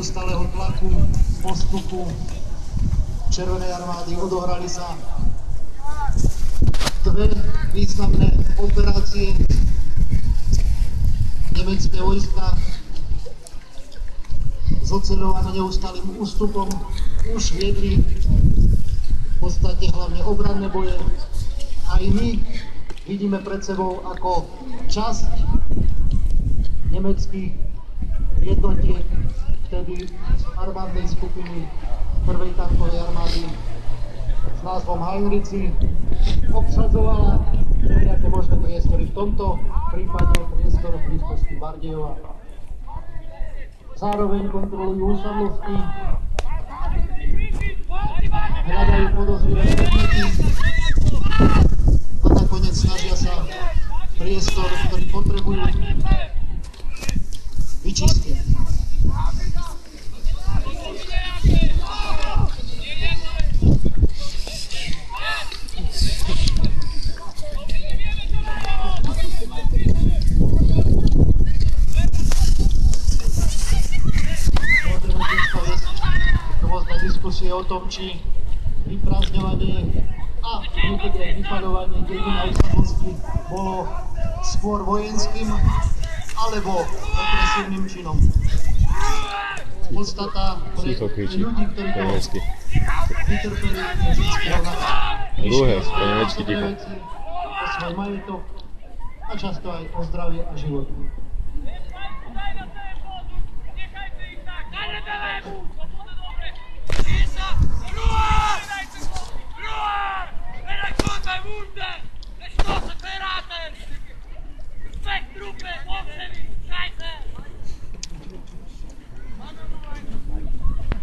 neustáleho tlaku, postupu Červenej armády odohrali sa dve významné operácie. Nemecké vojska s oceľovaným neustálým ústupom už viedli v podstate hlavne obranné boje. Aj my vidíme pred sebou, ako časť nemeckých jednotiek, vtedy z armádnej skupiny prvej tankovej armády s názvom Heinrici obsadzovala nejaké možné priestory, v tomto prípade priestor v blízkosti Bardejova. Zároveň kontrolujú usadlosti, hľadajú podozrivé predmety a nakoniec snažia sa priestor, ktorý potrebujú, vyčistiť. Rôzne diskusie o tom, či vyprázdňovanie a niekedy aj vypadovanie dedín a usadlostí bolo skôr vojenským alebo represívnym činom. Podstata pre ľudí, ktorí to vytrpeli, je vždycky rovnaká. Prišli o svoje veci, o svoj majetok a často aj o zdravie a život.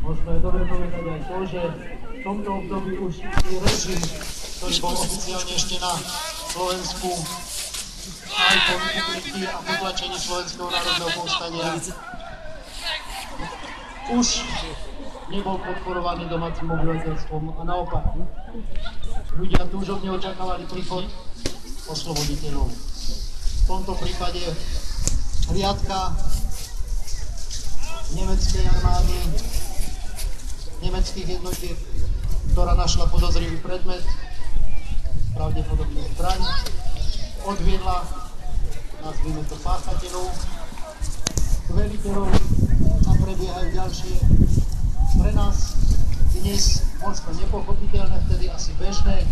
Možno je dobre povedať aj to, že v tomto období už režim, ktorý bol oficiálne ešte na Slovensku aj po vykrytí a potlačení Slovenského národného povstania, už nebol podporovaný domácim obyvateľstvom a naopak. Ľudia túžobne očakávali príchod osloboditeľov. V tomto prípade hliadka nemeckej armády, nemeckých jednotiek, ktorá našla podozrivý predmet, pravdepodobne zbraň, odviedla, nazvime to páchateľov, k veliteľovi a prebiehajú ďalšie, pre nás dnes možno nepochopiteľné, vtedy asi bežné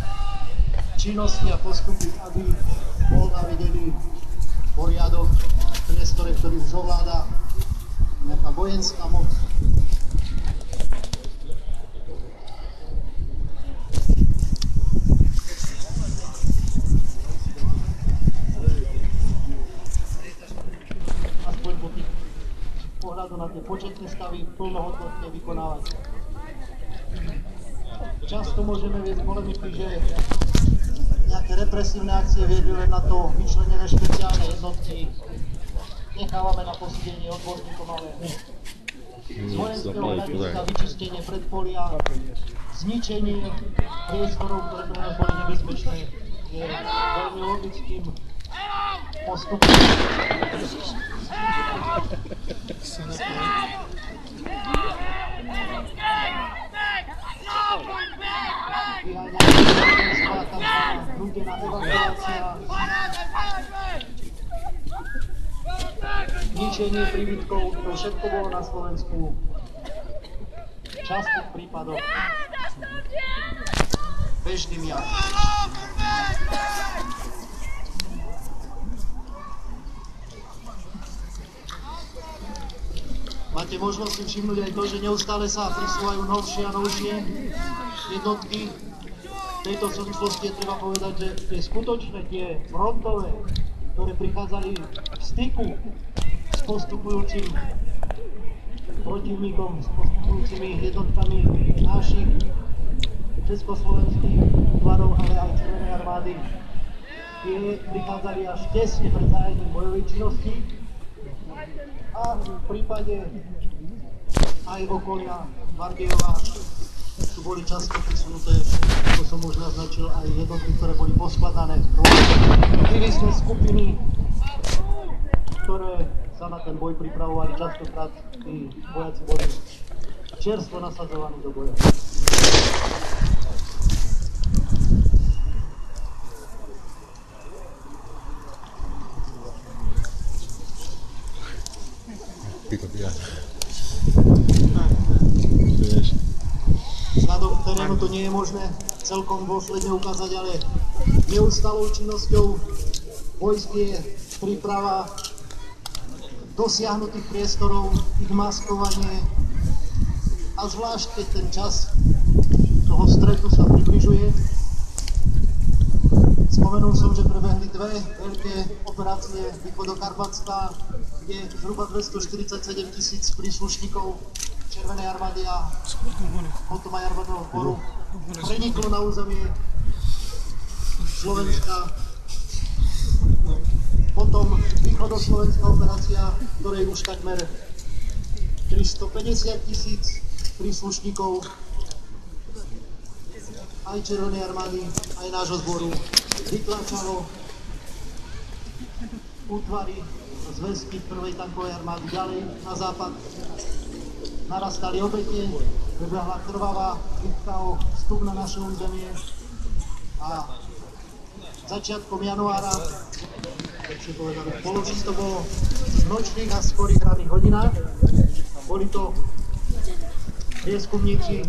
činnosti a postupy, aby bol navedený poriadok v priestore, ktorý už ovláda nejaká vojenská moc. Aspoň po tých pohľadu na tie početné stavy plnohodnotne vykonávať. Často môžeme viesť polemiky, že nejaké represívne akcie viedli len na to vyčlenené špeciálne jednotky. Nechávame na posúdenie odborníkom, ale z vojenského hľadiska vyčistenie predpolia, zničenie priestorov, ktoré pre nás boli nebezpečné, je veľmi logickým postupom. Ničenie príbytkov, to všetko bolo na Slovensku v častých prípadoch bežným javom. Máte možnosť si všimnúť aj to, že neustále sa prisúvajú novšie a novšie jednotky. V tejto súvislosti je treba povedať, že tie skutočné, tie frontové, ktoré prichádzali v styku s postupujúcim protivníkom, s postupujúcimi jednotkami našich československých tvarov, ale aj Červenej armády, tie prichádzali až tesne pred zahájením bojovej činnosti a v prípade aj okolia Bardejova tu boli často prisunuté, ako som už naznačil, aj jednotky, ktoré boli poskladané. Divizné skupiny, ktoré sa na ten boj pripravovali. Častokrát tí vojaci boli čerstvo nasadzovaní do boja. Vzhľadom k terénu to nie je možné celkom dôsledne ukázať, ale neustálou činnosťou vojsk je príprava dosiahnutých priestorov, ich maskovanie a zvlášť keď ten čas toho stretu sa približuje. Spomenul som, že prebehli dve veľké operácie Východokarpatská, kde zhruba 247 000 príslušníkov Červenej armády a potom aj armádneho zboru preniklo na územie Slovenska. Potom východoslovenská operácia, ktorej už takmer 350 000 príslušníkov aj Červenej armády, aj nášho zboru vytlačalo útvary zväzky prvej tankovej armády ďalej na západ. Narastali obete, prebehla krvavá bitka o vstup na naše územie a začiatkom januára, poločím to bolo v nočných a skorých ranných hodinách. Boli to prieskumníci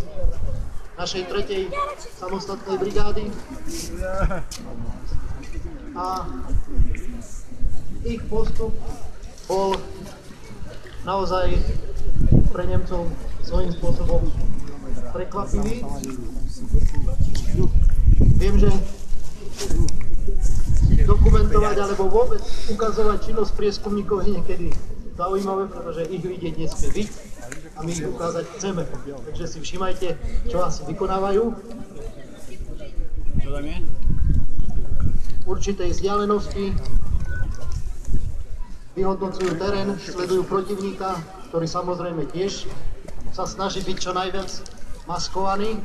našej 3. samostatnej brigády a ich postup bol naozaj pre Nemcov svojím spôsobom prekvapivý. Viem, že dokumentovať alebo vôbec ukazovať činnosť prieskumníkov je niekedy zaujímavé, pretože ich vidieť nesmie byť a my ich ukázať chceme. Takže si všimajte, čo asi vykonávajú. Určitej vzdialenosti vyhodnocujú terén, sledujú protivníka, ktorý samozrejme tiež sa snaží byť čo najviac maskovaný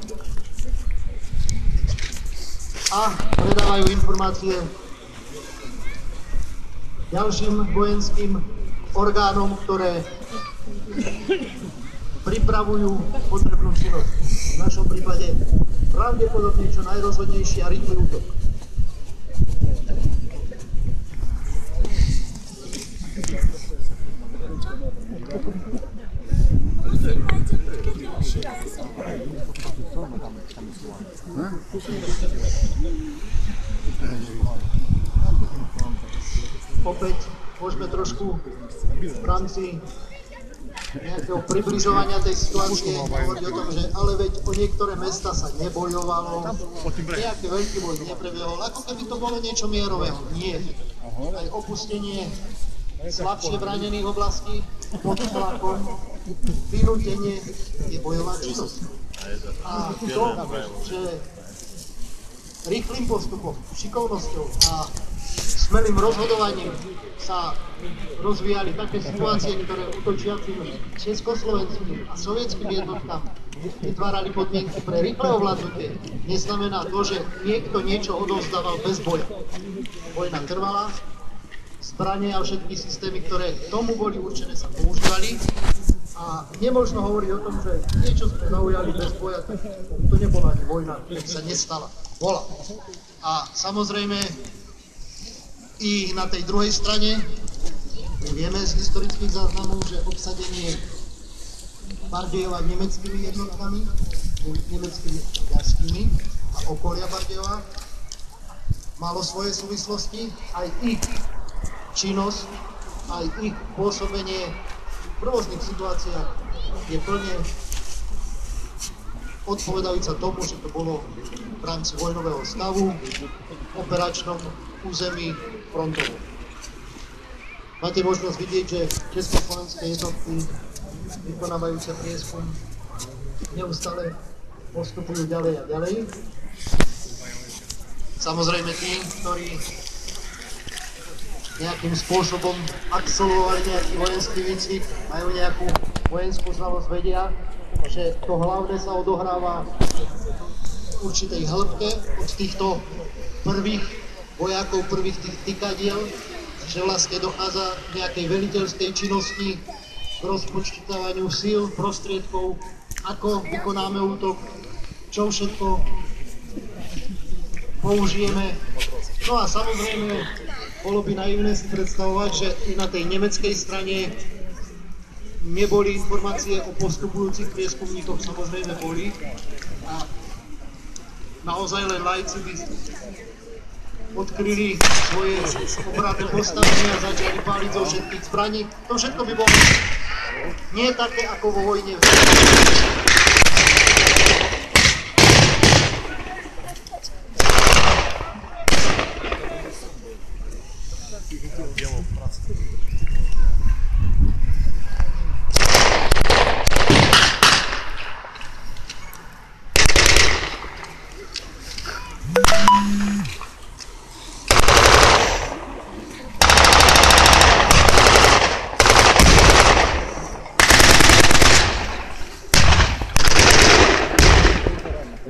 a predávajú informácie ďalším vojenským orgánom, ktoré pripravujú potrebnú činnosť. V našom prípade pravdepodobne čo najrozhodnejší a rýchly útok. Opäť môžeme trošku v rámci nejakého približovania tej situácie hovoriť o tom, že ale veď o niektoré mesta sa nebojovalo, nejaký veľký boj neprebehol, ako keby to bolo niečo mierového. Nie. Aj opustenie slabšie branených oblastí pod tlakom, vynútenie je bojová činnosť. A to, že rýchlým postupom, šikovnosťou a smelým rozhodovaním sa rozvíjali také situácie, ktoré útočiacim československým a sovietským jednotkám vytvárali podmienky pre rýchle ovládnutie, neznamená to, že niekto niečo odovzdával bez boja. Vojna trvala, zbranie a všetky systémy, ktoré tomu boli určené, sa používali a nemožno hovoriť o tom, že niečo sme zaujali bez boja, to nebola ani vojna, keď sa nestala. Bola. A samozrejme i na tej druhej strane my vieme z historických záznamov, že obsadenie Bardejova nemeckými jednotkami, nemeckými jaskými a okolia Bardejova malo svoje súvislosti, aj ich činnosť, aj ich pôsobenie v rôznych situáciách je plne odpovedajúca tomu, že to bolo v rámci vojnového stavu, operačnom území frontovom. Máte možnosť vidieť, že československé jednotky vykonávajúce prieskum neustále postupujú ďalej a ďalej. Samozrejme tí, ktorí nejakým spôsobom absolvovali nejaký vojenský výcvik, majú nejakú vojenskú znalosť, vedia, že to hlavné sa odohráva v určitej hĺbke od týchto prvých vojakov, prvých tých tykadiel, že vlastne dochádza k nejakej veliteľskej činnosti, k rozpočítavaniu síl, prostriedkov, ako vykonáme útok, čo všetko použijeme. No a samozrejme, bolo by naivné si predstavovať, že i na tej nemeckej strane neboli informácie o postupujúcich prieskumníkoch, samozrejme boli. A naozaj len laici by odkryli svoje obranné postavenie a začali páliť zo všetkých zbraní. To všetko by bolo nie také ako vo vojne.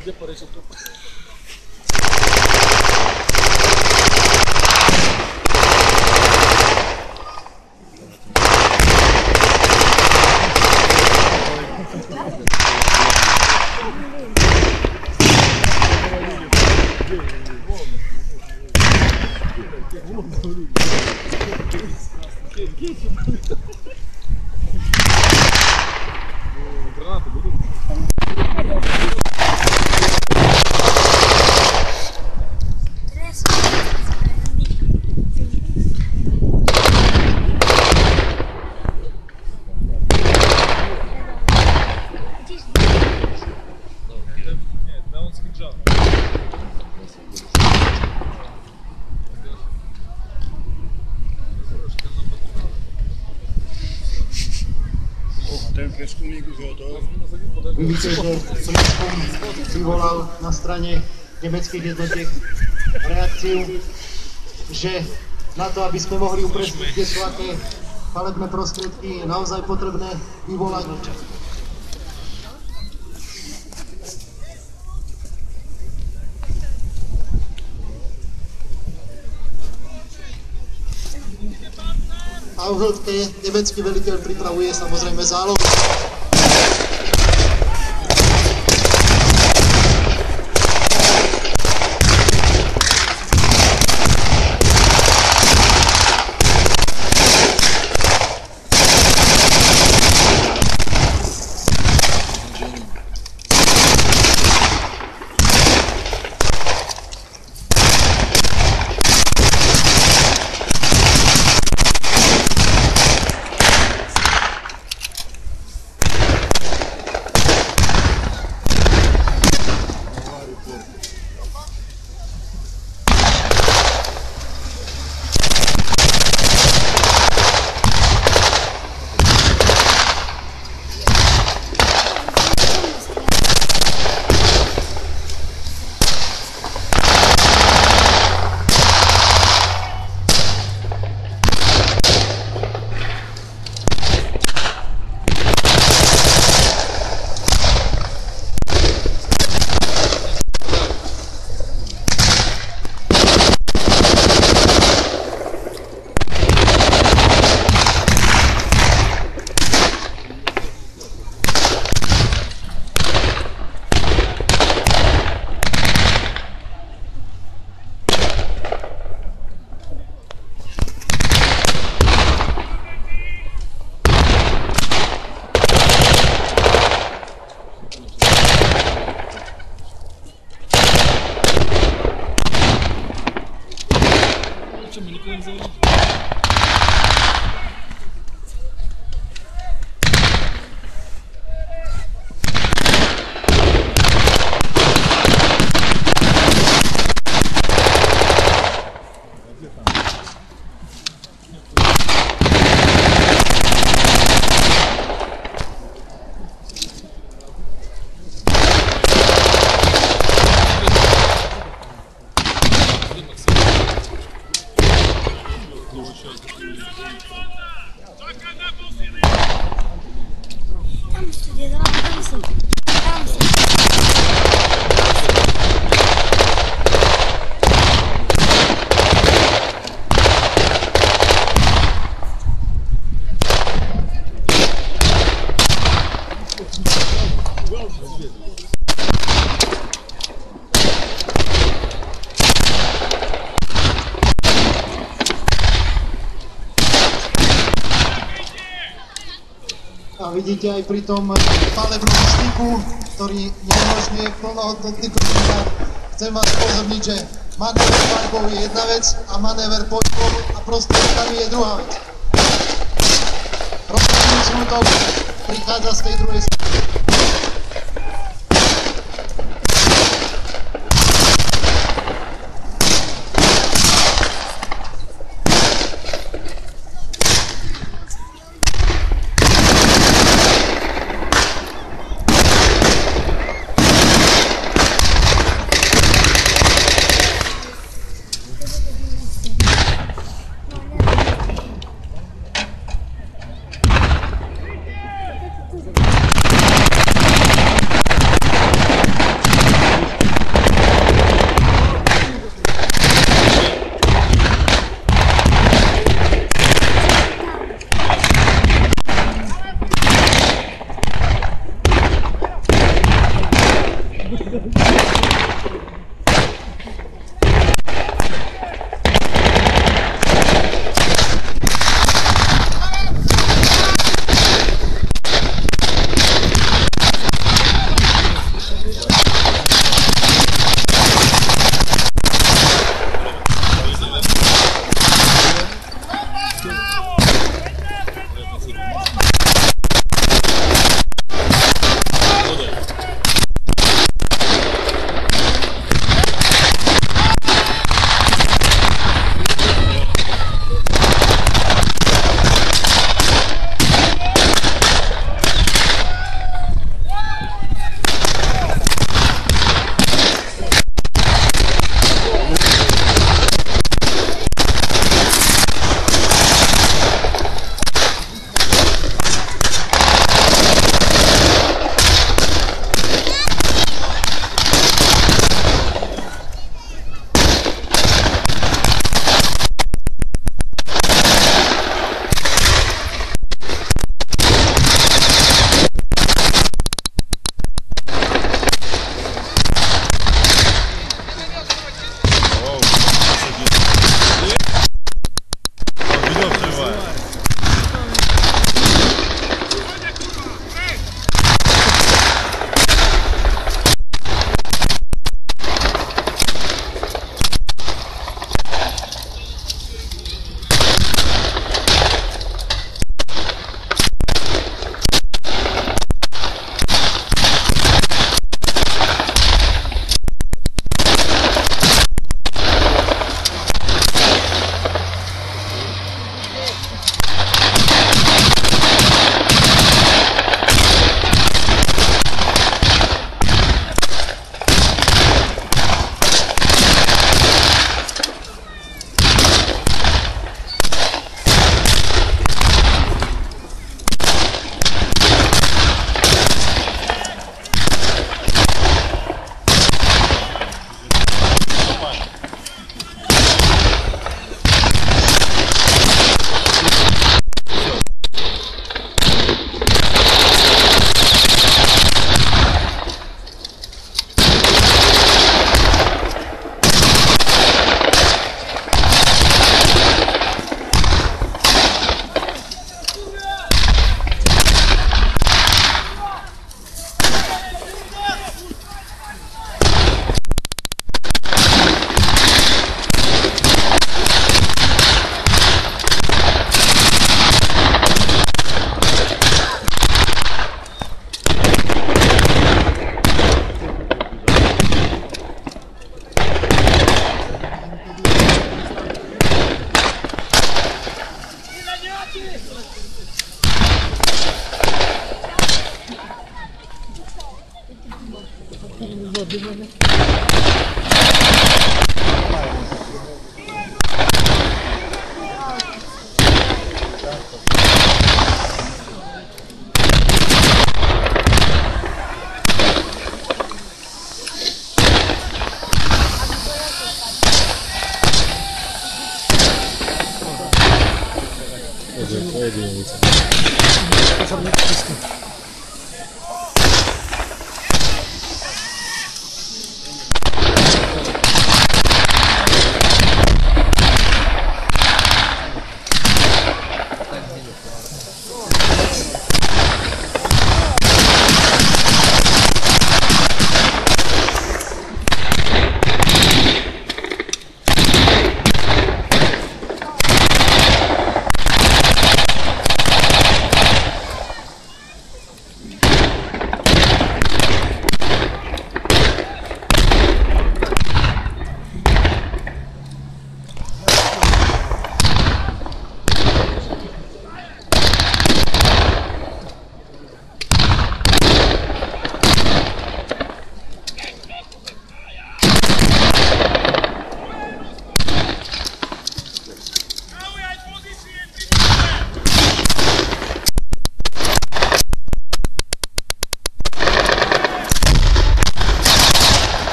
Где поречь тут? Гранаты будут? Vidíte, že Slieskom vyvolal na strane nemeckých jednotiek reakciu, že na to, aby sme mohli upresniť, kde sú aké palebné prostriedky, je naozaj potrebné vyvolať a v hĺbke nemecký veliteľ pripravuje samozrejme zálohu. A vidíte aj pri tom palebnom styku, ktorý neumožňuje plnohodnotný prúdkár. Chcem vás upozorniť, že manéver farbou je jedna vec a manéver pohybom a prostriedkami je druhá vec. Rozhodný smútok prichádza z tej druhej strany.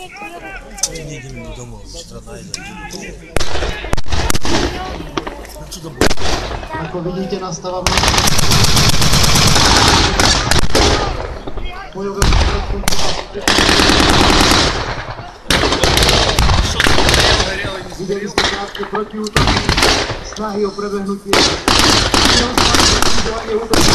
Nejdem domov, zítra najdem. Čo to bude? Ako vidíte, nastáva v bojového prostredku. Videli ste krátke protiútoky, snahy o prebehnutie. Neostávajú útoky.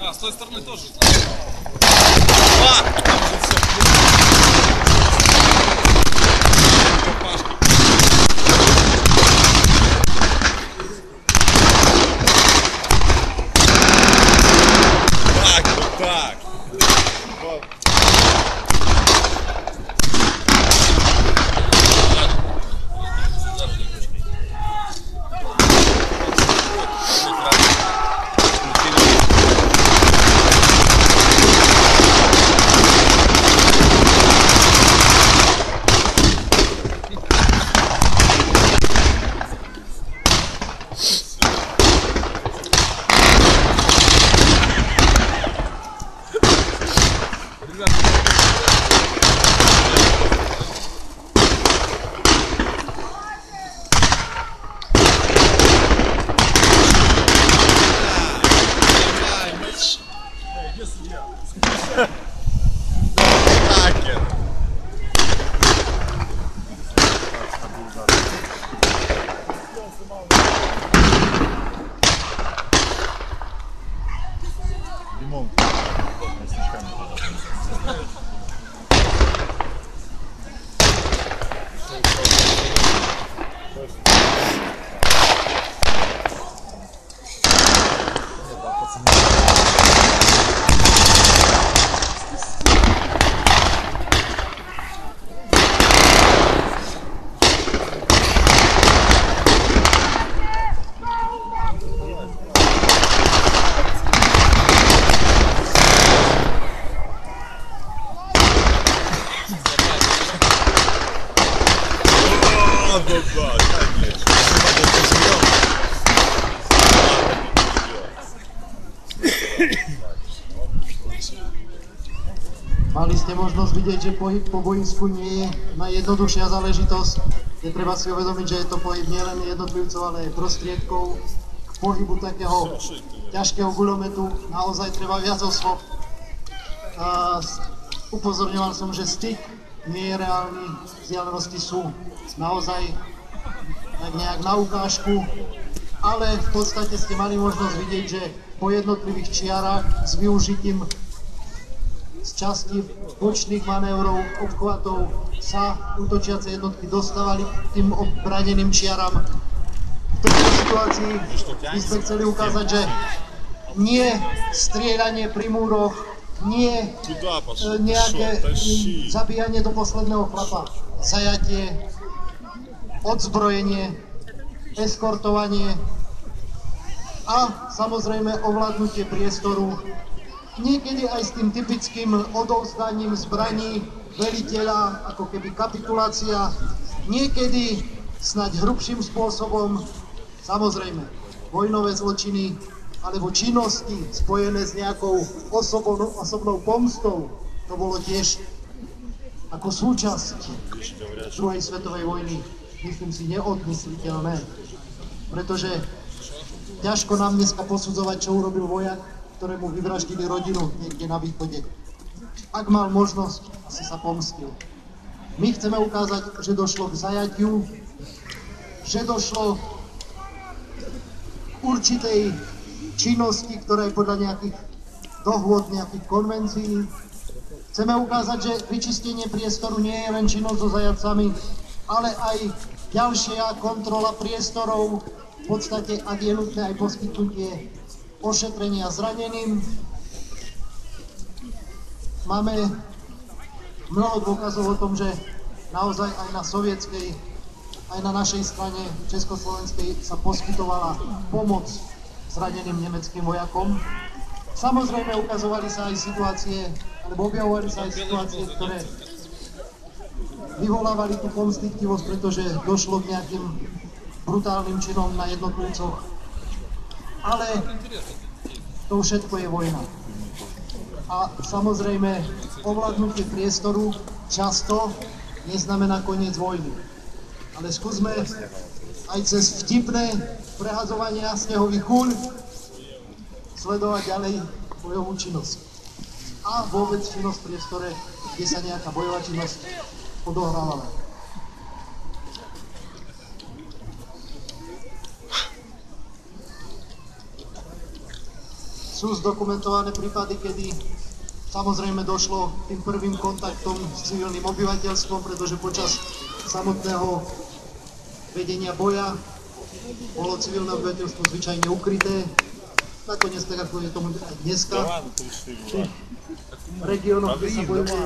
А, с той стороны тоже. Так. Лимон. Да, конечно. Mali ste možnosť vidieť, že pohyb po boisku nie je najjednoduchšia záležitosť. Je treba si uvedomiť, že je to pohyb nielen jednotlivcov, ale aj prostriedkov. K pohybu takého ťažkého guľometu naozaj treba viac osôb. Upozorňoval som, že styk nie je reálny, vzdialenosti sú naozaj tak nejak na ukážku, ale v podstate ste mali možnosť vidieť, že po jednotlivých čiarach s využitím z časti bočných manévrov, obchvatov sa útočiace jednotky dostávali k tým obraneným čiaram. V tejto situácii by sme chceli ukázať, že nie strieľanie pri múroch, nie nejaké zabíjanie do posledného chlapa, zajatie, odzbrojenie, eskortovanie a samozrejme ovládnutie priestoru, niekedy aj s tým typickým odovzdaním zbraní veliteľa, ako keby kapitulácia, niekedy snáď hrubším spôsobom, samozrejme vojnové zločiny alebo činnosti spojené s nejakou osobnou pomstou, to bolo tiež ako súčasť druhej svetovej vojny, myslím si, neodmysliteľné. Pretože ťažko nám dneska posudzovať, čo urobil vojak, ktorému vyvraždili rodinu niekde na východe. Ak mal možnosť, asi sa pomstil. My chceme ukázať, že došlo k zajatiu, že došlo k určitej činnosti, ktorá je podľa nejakých dohôd, nejakých konvencií. Chceme ukázať, že vyčistenie priestoru nie je len činnosť so zajatcami, ale aj ďalšia kontrola priestorov, podstate, ak je nutné aj poskytnutie ošetrenia zraneným. Máme mnoho dôkazov o tom, že naozaj aj na sovietskej, aj na našej strane československej sa poskytovala pomoc zraneným nemeckým vojakom. Samozrejme ukazovali sa aj situácie, alebo objavovali sa aj situácie, ktoré vyvolávali tú konfliktivosť, pretože došlo k nejakým brutálnym činom na jednotlivcoch. Ale to všetko je vojna. A samozrejme ovládnutie priestoru často neznamená koniec vojny. Ale skúsme aj cez vtipné prehadzovania snehových guľ sledovať ďalej bojovú činnosť. A vôbec činnosť v priestore, kde sa nejaká bojová činnosť odohrávala. Sú zdokumentované prípady, kedy samozrejme došlo k tým prvým kontaktom s civilným obyvateľstvom, pretože počas samotného vedenia boja bolo civilné obyvateľstvo zvyčajne ukryté. Nakoniec, tak ako je tomu aj dneska, v regiónoch, kde sa bojuje,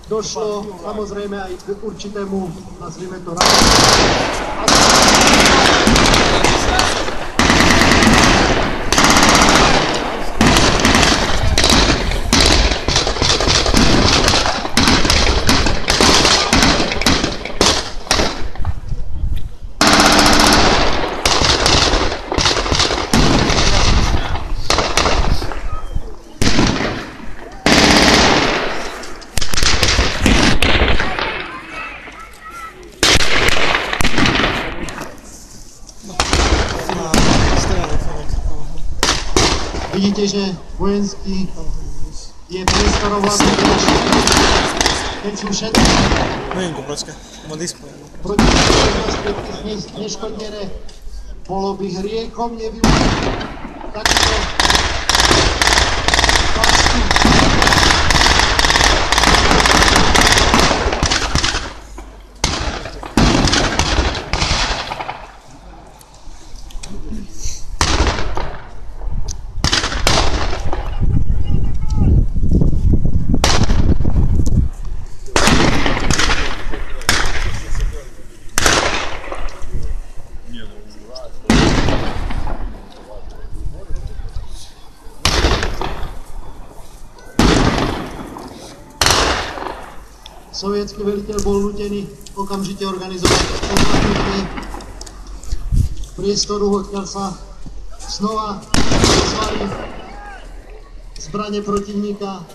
došlo samozrejme aj k určitému, nazvime to, vidíte, že vojenský je priestor ovládnutý, keď sú všetky protiprojekty neškodnené, bolo by hriechom nevyužiť takto fakty. Sovietský veliteľ bol nútený okamžite organizovať ovládnutie priestoru, odkiaľ sa znova rozvali zbrane protivníka.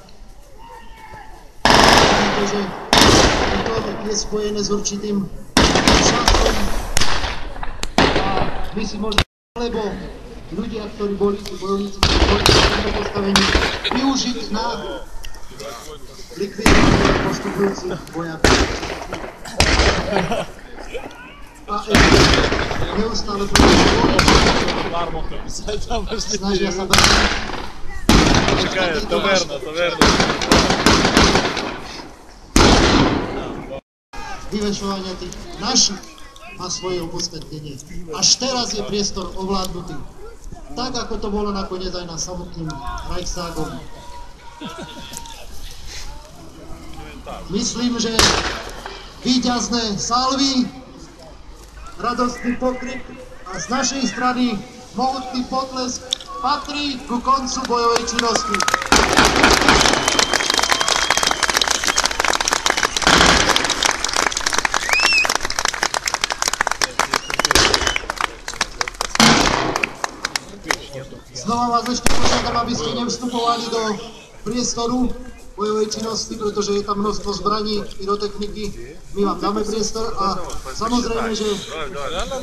Vidíte, že to je spojené s určitým časom a my si môžeme, alebo ľudia, ktorí boli, bojovníci, ktorí boli v tomto postavení, využiť na likvidovanie postupujúcich vojakov. A neustále snažia sa brániť. Čakaj, to verno. Vyvešovania tých našich má svoje opodstatnenie. Až teraz je priestor ovládnutý. Tak, ako to bolo nakoniec aj na samotným Reichstagom. Myslím, že víťazné salvy, radostný pokrik a z našej strany mohutný potlesk patrí ku koncu bojovej činnosti. Znova vás ešte požiadam, aby ste nevstupovali do priestoru bojovej činnosti, pretože je tam množstvo zbraní, pyrotechniky. My vám dáme priestor a samozrejme, že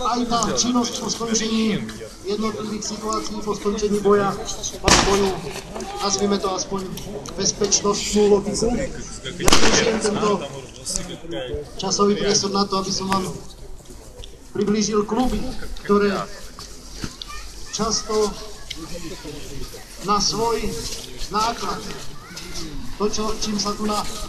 aj tá činnosť po skončení jednotlivých situácií, po skončení boja, má svoju, nazvime to aspoň bezpečnostnú logiku. Ja využijem tento časový priestor na to, aby som vám priblížil kluby, ktoré často na svoj náklad, to, čím sa tu na